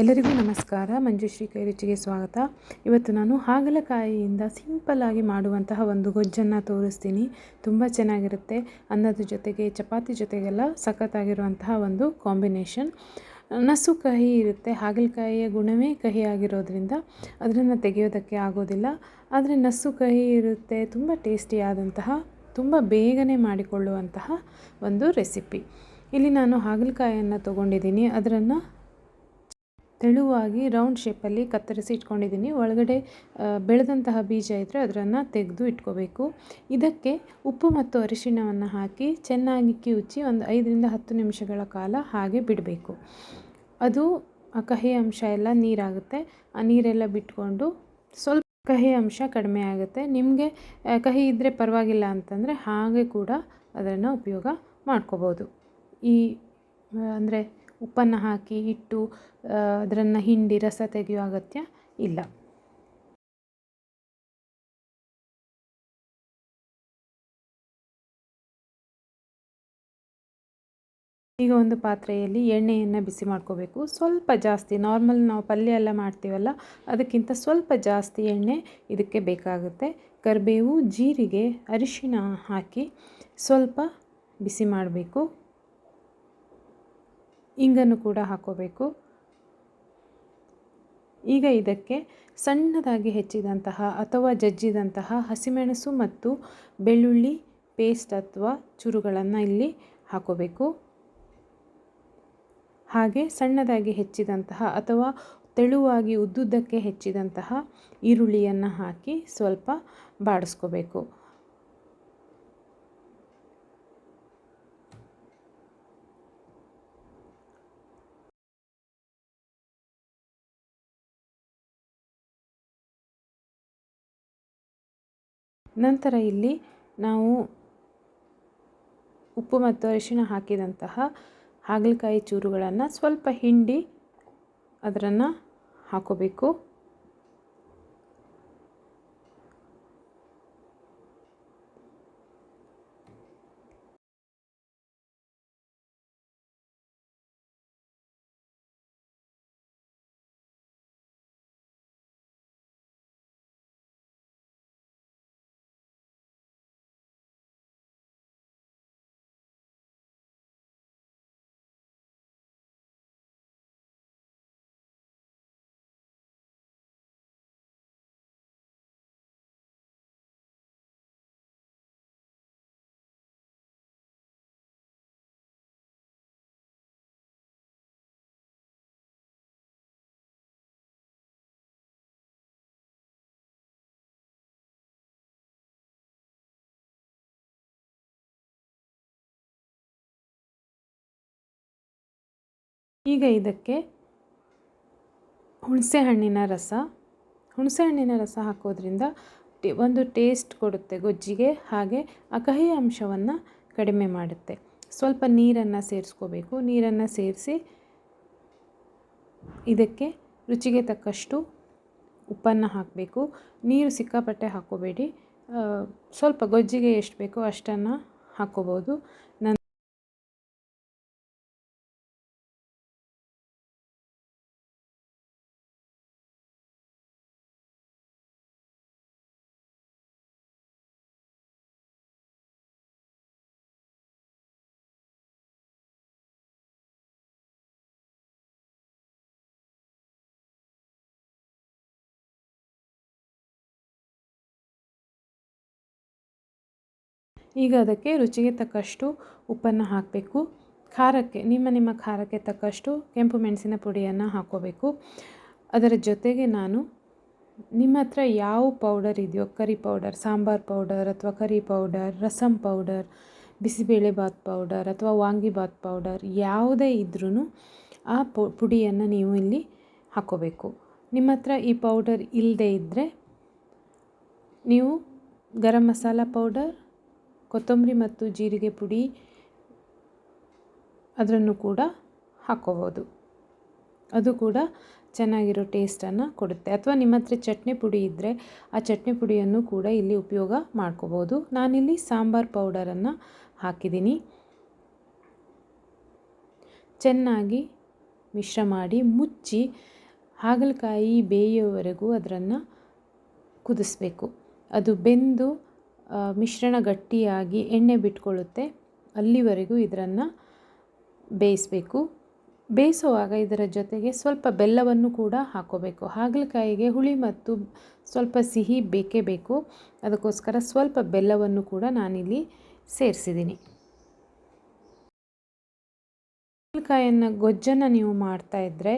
ಎಲ್ಲರಿಗೂ ನಮಸ್ಕಾರ. ಮಂಜುಶ್ರೀ ಕೈ ರುಚಿಗೆ ಸ್ವಾಗತ. ಇವತ್ತು ನಾನು ಹಾಗಲಕಾಯಿಯಿಂದ ಸಿಂಪಲ್ಲಾಗಿ ಮಾಡುವಂತಹ ಒಂದು ಗೊಜ್ಜನ್ನು ತೋರಿಸ್ತೀನಿ. ತುಂಬ ಚೆನ್ನಾಗಿರುತ್ತೆ. ಅನ್ನದ ಜೊತೆಗೆ ಚಪಾತಿ ಜೊತೆಗೆಲ್ಲ ಸಖತ್ತಾಗಿರುವಂತಹ ಒಂದು ಕಾಂಬಿನೇಷನ್. ನಸು ಕಹಿ ಇರುತ್ತೆ. ಹಾಗಲಕಾಯಿಯ ಗುಣವೇ ಕಹಿ ಆಗಿರೋದ್ರಿಂದ ಅದನ್ನು ತೆಗೆಯೋದಕ್ಕೆ ಆಗೋದಿಲ್ಲ. ಆದರೆ ನಸು ಕಹಿ ಇರುತ್ತೆ. ತುಂಬ ಟೇಸ್ಟಿಯಾದಂತಹ, ತುಂಬ ಬೇಗನೆ ಮಾಡಿಕೊಳ್ಳುವಂತಹ ಒಂದು ರೆಸಿಪಿ. ಇಲ್ಲಿ ನಾನು ಹಾಗಲಕಾಯಿಯನ್ನು ತೊಗೊಂಡಿದ್ದೀನಿ. ಅದನ್ನು ತೆಳುವಾಗಿ ರೌಂಡ್ ಶೇಪಲ್ಲಿ ಕತ್ತರಿಸಿ ಇಟ್ಕೊಂಡಿದ್ದೀನಿ. ಒಳಗಡೆ ಬೆಳೆದಂತಹ ಬೀಜ ಇದ್ದರೆ ಅದನ್ನು ತೆಗೆದು ಇಟ್ಕೋಬೇಕು. ಇದಕ್ಕೆ ಉಪ್ಪು ಮತ್ತು ಅರಿಶಿಣವನ್ನು ಹಾಕಿ ಚೆನ್ನಾಗಿ ಕಿವುಚಿ ಒಂದು 5-10 ನಿಮಿಷಗಳ ಕಾಲ ಹಾಗೆ ಬಿಡಬೇಕು. ಅದು ಆ ಕಹಿ ಅಂಶ ಎಲ್ಲ ನೀರಾಗುತ್ತೆ. ಆ ನೀರೆಲ್ಲ ಬಿಟ್ಕೊಂಡು ಸ್ವಲ್ಪ ಕಹಿ ಅಂಶ ಕಡಿಮೆ ಆಗುತ್ತೆ. ನಿಮಗೆ ಕಹಿ ಇದ್ದರೆ ಪರವಾಗಿಲ್ಲ ಅಂತಂದರೆ ಹಾಗೆ ಕೂಡ ಅದನ್ನು ಉಪಯೋಗ ಮಾಡ್ಕೋಬೋದು. ಅಂದರೆ ಉಪ್ಪನ್ನು ಹಾಕಿ ಇಟ್ಟು ಅದನ್ನು ಹಿಂಡಿ ರಸ ತೆಗೆಯೋ ಅಗತ್ಯ ಇಲ್ಲ. ಈಗ ಒಂದು ಪಾತ್ರೆಯಲ್ಲಿ ಎಣ್ಣೆಯನ್ನು ಬಿಸಿ ಮಾಡ್ಕೋಬೇಕು. ಸ್ವಲ್ಪ ಜಾಸ್ತಿ, ನಾರ್ಮಲ್ ನಾವು ಪಲ್ಯ ಎಲ್ಲ ಮಾಡ್ತೀವಲ್ಲ ಅದಕ್ಕಿಂತ ಸ್ವಲ್ಪ ಜಾಸ್ತಿ ಎಣ್ಣೆ ಇದಕ್ಕೆ ಬೇಕಾಗುತ್ತೆ. ಕರಿಬೇವು, ಜೀರಿಗೆ, ಅರಿಶಿಣ ಹಾಕಿ ಸ್ವಲ್ಪ ಬಿಸಿ ಮಾಡಬೇಕು. ಇಂಗನ್ನು ಕೂಡ ಹಾಕೋಬೇಕು. ಈಗ ಇದಕ್ಕೆ ಸಣ್ಣದಾಗಿ ಹೆಚ್ಚಿದಂತಹ ಅಥವಾ ಜಜ್ಜಿದಂತಹ ಹಸಿಮೆಣಸು ಮತ್ತು ಬೆಳ್ಳುಳ್ಳಿ ಪೇಸ್ಟ್ ಅಥವಾ ಚೂರುಗಳನ್ನು ಇಲ್ಲಿ ಹಾಕೋಬೇಕು. ಹಾಗೆ ಸಣ್ಣದಾಗಿ ಹೆಚ್ಚಿದಂತಹ ಅಥವಾ ತೆಳುವಾಗಿ ಉದ್ದುದ್ದಕ್ಕೆ ಹೆಚ್ಚಿದಂತಹ ಈರುಳ್ಳಿಯನ್ನು ಹಾಕಿ ಸ್ವಲ್ಪ ಬಾಡಿಸ್ಕೋಬೇಕು. ನಂತರ ಇಲ್ಲಿ ನಾವು ಉಪ್ಪು ಮತ್ತು ಅರಿಶಿಣ ಹಾಕಿದಂತಹ ಹಾಗಲಕಾಯಿ ಚೂರುಗಳನ್ನು ಸ್ವಲ್ಪ ಹಿಂಡಿ ಅದನ್ನು ಹಾಕೋಬೇಕು. ಈಗ ಇದಕ್ಕೆ ಹುಣಸೆಹಣ್ಣಿನ ರಸ ಹಾಕೋದ್ರಿಂದ ಒಂದು ಟೇಸ್ಟ್ ಕೊಡುತ್ತೆ ಗೊಜ್ಜಿಗೆ. ಹಾಗೆ ಆ ಕಹಿ ಅಂಶವನ್ನು ಕಡಿಮೆ ಮಾಡುತ್ತೆ. ಸ್ವಲ್ಪ ನೀರನ್ನು ಸೇರಿಸ್ಕೋಬೇಕು. ನೀರನ್ನು ಸೇರಿಸಿ ಇದಕ್ಕೆ ರುಚಿಗೆ ತಕ್ಕಷ್ಟು ಉಪ್ಪನ್ನು ಹಾಕಬೇಕು. ನೀರು ಸಿಕ್ಕಾಪಟ್ಟೆ ಹಾಕೋಬೇಡಿ. ಸ್ವಲ್ಪ ಗೊಜ್ಜಿಗೆ ಎಷ್ಟು ಬೇಕೋ ಅಷ್ಟನ್ನು ಹಾಕ್ಕೋಬೋದು. ಈಗ ಅದಕ್ಕೆ ರುಚಿಗೆ ತಕ್ಕಷ್ಟು ಉಪ್ಪನ್ನು ಹಾಕಬೇಕು. ಖಾರಕ್ಕೆ ನಿಮ್ಮ ಖಾರಕ್ಕೆ ತಕ್ಕಷ್ಟು ಕೆಂಪು ಮೆಣಸಿನ ಪುಡಿಯನ್ನು ಹಾಕ್ಕೋಬೇಕು. ಅದರ ಜೊತೆಗೆ ನಾನು ನಿಮ್ಮ ಹತ್ರ ಯಾವ ಪೌಡರ್ ಇದೆಯೋ, ಕರಿ ಪೌಡರ್, ಸಾಂಬಾರ್ ಪೌಡರ್ ಅಥವಾ curry powder, rasam powder, bisibelebath powder ಅಥವಾ ವಾಂಗಿಬಾತ್ ಪೌಡರ್ ಯಾವುದೇ ಇದ್ರೂ ಆ ಪುಡಿಯನ್ನು ನೀವು ಇಲ್ಲಿ ಹಾಕ್ಕೋಬೇಕು. ನಿಮ್ಮ ಹತ್ರ ಈ ಪೌಡರ್ ಇಲ್ಲದೇ ಇದ್ದರೆ ನೀವು ಗರಂ ಮಸಾಲ ಪೌಡರ್, ಕೊತ್ತಂಬರಿ ಮತ್ತು ಜೀರಿಗೆ ಪುಡಿ ಅದನ್ನು ಕೂಡ ಹಾಕ್ಕೋಬೋದು. ಅದು ಕೂಡ ಚೆನ್ನಾಗಿರೋ ಟೇಸ್ಟನ್ನು ಕೊಡುತ್ತೆ. ಅಥವಾ ನಿಮ್ಮ ಹತ್ರ ಚಟ್ನಿ ಪುಡಿ ಇದ್ದರೆ ಆ ಚಟ್ನಿ ಪುಡಿಯನ್ನು ಕೂಡ ಇಲ್ಲಿ ಉಪಯೋಗ ಮಾಡ್ಕೋಬೋದು. ನಾನಿಲ್ಲಿ ಸಾಂಬಾರ್ ಪೌಡರನ್ನು ಹಾಕಿದ್ದೀನಿ. ಚೆನ್ನಾಗಿ ಮಿಶ್ರ ಮಾಡಿ ಮುಚ್ಚಿ ಹಾಗಲಕಾಯಿ ಬೇಯುವವರೆಗೂ ಅದನ್ನು ಕುದಿಸ್ಬೇಕು. ಅದು ಬೆಂದು ಮಿಶ್ರಣ ಗಟ್ಟಿಯಾಗಿ ಎಣ್ಣೆ ಬಿಟ್ಕೊಳ್ಳುತ್ತೆ, ಅಲ್ಲಿವರೆಗೂ ಇದನ್ನು ಬೇಯಿಸಬೇಕು. ಬೇಯಿಸುವಾಗ ಇದರ ಜೊತೆಗೆ ಸ್ವಲ್ಪ ಬೆಲ್ಲವನ್ನು ಕೂಡ ಹಾಕ್ಕೋಬೇಕು. ಹಾಗಲಕಾಯಿಗೆ ಹುಳಿ ಮತ್ತು ಸ್ವಲ್ಪ ಸಿಹಿ ಬೇಕೇ ಬೇಕು, ಅದಕ್ಕೋಸ್ಕರ ಸ್ವಲ್ಪ ಬೆಲ್ಲವನ್ನು ಕೂಡ ನಾನಿಲ್ಲಿ ಸೇರಿಸಿದ್ದೀನಿ. ಹಾಗಲಕಾಯನ್ನು ಗೊಜ್ಜನ್ನು ನೀವು ಮಾಡ್ತಾಯಿದ್ರೆ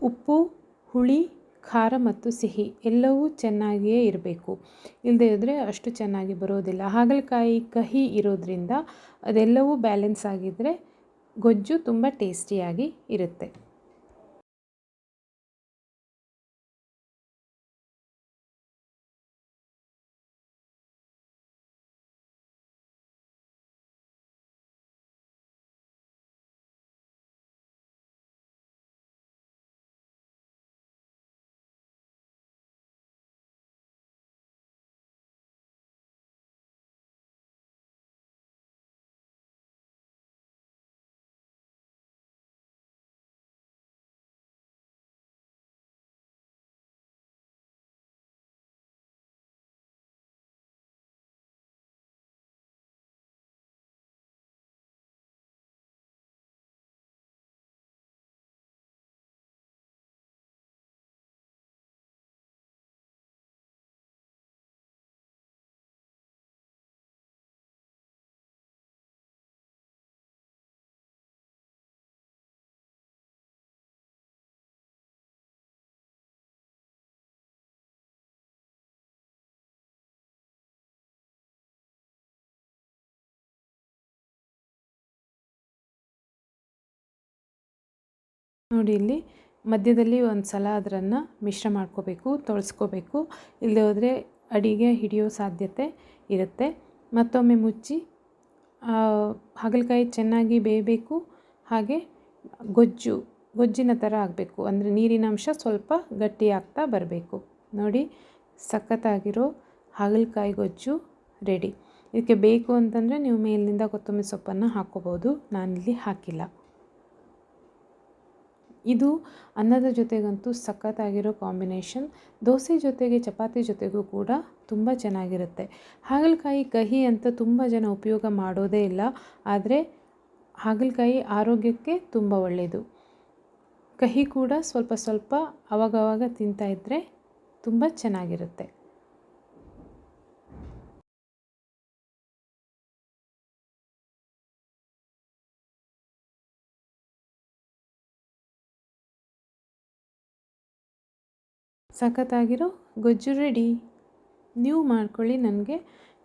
ಉಪ್ಪು, ಹುಳಿ, ಖಾರ ಮತ್ತು ಸಿಹಿ ಎಲ್ಲವೂ ಚೆನ್ನಾಗಿಯೇ ಇರಬೇಕು. ಇಲ್ಲದೇ ಇದ್ದರೆ ಅಷ್ಟು ಚೆನ್ನಾಗಿ ಬರೋದಿಲ್ಲ. ಹಾಗಲಕಾಯಿ ಕಹಿ ಇರೋದ್ರಿಂದ ಅದೆಲ್ಲವೂ ಬ್ಯಾಲೆನ್ಸ್ ಆಗಿದ್ದರೆ ಗೊಜ್ಜು ತುಂಬ ಟೇಸ್ಟಿಯಾಗಿ ಇರುತ್ತೆ. ನೋಡಿ, ಇಲ್ಲಿ ಮಧ್ಯದಲ್ಲಿ ಒಂದು ಸಲ ಅದನ್ನು ಮಿಶ್ರ ಮಾಡ್ಕೋಬೇಕು, ತೊಳೆಸ್ಕೋಬೇಕು. ಇಲ್ಲದೆ ಹೋದರೆ ಅಡಿಗೆ ಹಿಡಿಯೋ ಸಾಧ್ಯತೆ ಇರುತ್ತೆ. ಮತ್ತೊಮ್ಮೆ ಮುಚ್ಚಿ ಹಾಗಲಕಾಯಿ ಚೆನ್ನಾಗಿ ಬೇಯಬೇಕು. ಹಾಗೆ ಗೊಜ್ಜಿನ ಥರ ಆಗಬೇಕು, ಅಂದರೆ ನೀರಿನ ಅಂಶ ಸ್ವಲ್ಪ ಗಟ್ಟಿಯಾಗ್ತಾ ಬರಬೇಕು. ನೋಡಿ, ಸಖತ್ತಾಗಿರೋ ಹಾಗಲಕಾಯಿ ಗೊಜ್ಜು ರೆಡಿ. ಇದಕ್ಕೆ ಬೇಕು ಅಂತಂದರೆ ನೀವು ಮೇಲಿನಿಂದ ಕೊತ್ತಂಬರಿ ಸೊಪ್ಪನ್ನು ಹಾಕ್ಕೋಬೋದು, ನಾನಿಲ್ಲಿ ಹಾಕಿಲ್ಲ. ಇದು ಅನ್ನದ ಜೊತೆಗಂತೂ ಸಖತ್ತಾಗಿರೋ ಕಾಂಬಿನೇಷನ್. ದೋಸೆ ಜೊತೆಗೆ ಚಪಾತಿ ಜೊತೆಗೂ ಕೂಡ ತುಂಬ ಚೆನ್ನಾಗಿರುತ್ತೆ. ಹಾಗಲಕಾಯಿ ಕಹಿ ಅಂತ ತುಂಬ ಜನ ಉಪಯೋಗ ಮಾಡೋದೇ ಇಲ್ಲ, ಆದರೆ ಹಾಗಲಕಾಯಿ ಆರೋಗ್ಯಕ್ಕೆ ತುಂಬ ಒಳ್ಳೆಯದು. ಕಹಿ ಕೂಡ ಸ್ವಲ್ಪ ಸ್ವಲ್ಪ ಅವಾಗವಾಗ ತಿಂತಾಯಿದ್ರೆ ತುಂಬ ಚೆನ್ನಾಗಿರುತ್ತೆ. ಸಖತ್ತಾಗಿರೋ ಗೊಜ್ಜು ರೆಡಿ. ನೀವು ಮಾಡ್ಕೊಳ್ಳಿ, ನನಗೆ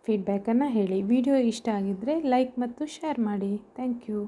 ಫೀಡ್ಬ್ಯಾಕನ್ನು ಹೇಳಿ. ವಿಡಿಯೋ ಇಷ್ಟ ಆಗಿದ್ದರೆ ಲೈಕ್ ಮತ್ತು ಶೇರ್ ಮಾಡಿ. Thank you.